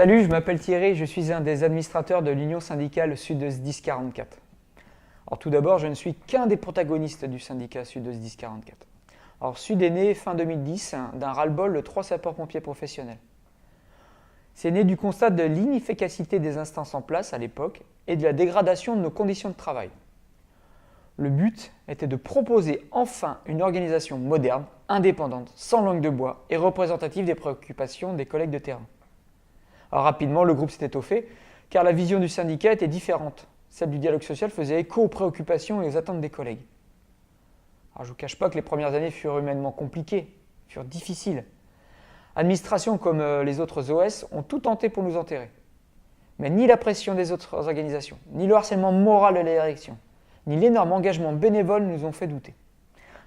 Salut, je m'appelle Thierry, je suis un des administrateurs de l'Union syndicale Sud-Est 1044. Alors tout d'abord, je ne suis qu'un des protagonistes du syndicat Sud-Est 1044. Alors Sud est né fin 2010 d'un ras-le-bol de 3 sapeurs-pompiers professionnels. C'est né du constat de l'inefficacité des instances en place à l'époque et de la dégradation de nos conditions de travail. Le but était de proposer enfin une organisation moderne, indépendante, sans langue de bois et représentative des préoccupations des collègues de terrain. Alors rapidement, le groupe s'est étoffé, car la vision du syndicat était différente. Celle du dialogue social faisait écho aux préoccupations et aux attentes des collègues. Alors je ne vous cache pas que les premières années furent humainement compliquées, furent difficiles. Administrations comme les autres OS ont tout tenté pour nous enterrer. Mais ni la pression des autres organisations, ni le harcèlement moral de la direction, ni l'énorme engagement bénévole nous ont fait douter.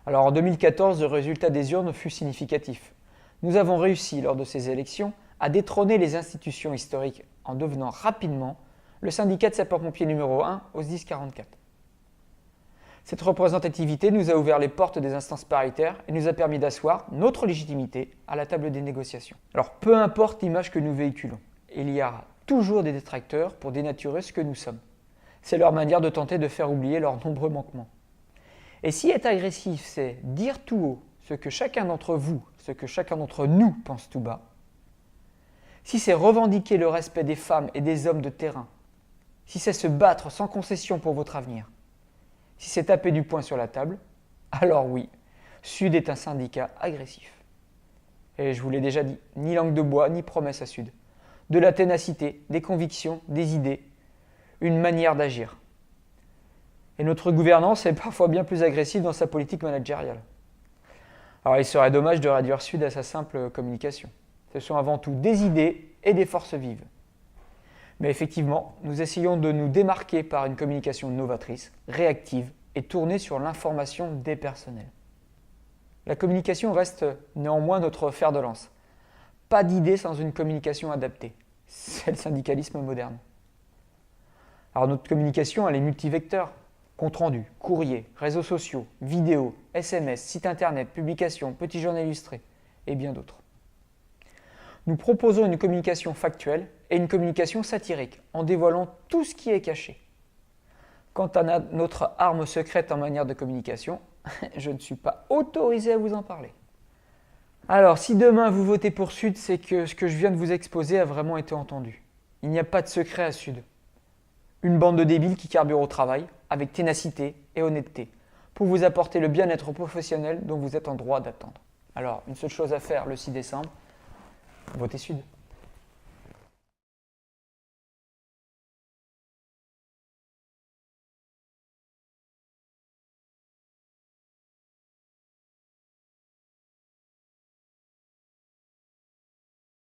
Alors en 2014, le résultat des urnes fut significatif. Nous avons réussi lors de ces élections à détrôner les institutions historiques en devenant rapidement le syndicat de sapeurs-pompiers numéro 1 au 1044. Cette représentativité nous a ouvert les portes des instances paritaires et nous a permis d'asseoir notre légitimité à la table des négociations. Alors peu importe l'image que nous véhiculons, il y aura toujours des détracteurs pour dénaturer ce que nous sommes. C'est leur manière de tenter de faire oublier leurs nombreux manquements. Et si être agressif, c'est dire tout haut ce que chacun d'entre vous, ce que chacun d'entre nous pense tout bas, si c'est revendiquer le respect des femmes et des hommes de terrain, si c'est se battre sans concession pour votre avenir, si c'est taper du poing sur la table, alors oui, Sud est un syndicat agressif. Et je vous l'ai déjà dit, ni langue de bois, ni promesse à Sud. De la ténacité, des convictions, des idées, une manière d'agir. Et notre gouvernance est parfois bien plus agressive dans sa politique managériale. Alors il serait dommage de réduire Sud à sa simple communication. Ce sont avant tout des idées et des forces vives. Mais effectivement, nous essayons de nous démarquer par une communication novatrice, réactive et tournée sur l'information des personnels. La communication reste néanmoins notre fer de lance. Pas d'idée sans une communication adaptée. C'est le syndicalisme moderne. Alors notre communication, elle est multivecteur. Compte rendu, courrier, réseaux sociaux, vidéos, SMS, site internet, publications, petits journaux illustrés et bien d'autres. Nous proposons une communication factuelle et une communication satirique, en dévoilant tout ce qui est caché. Quant à notre arme secrète en manière de communication, je ne suis pas autorisé à vous en parler. Alors, si demain vous votez pour Sud, c'est que ce que je viens de vous exposer a vraiment été entendu. Il n'y a pas de secret à Sud. Une bande de débiles qui carbure au travail, avec ténacité et honnêteté, pour vous apporter le bien-être professionnel dont vous êtes en droit d'attendre. Alors, une seule chose à faire le 6 décembre, votez Sud.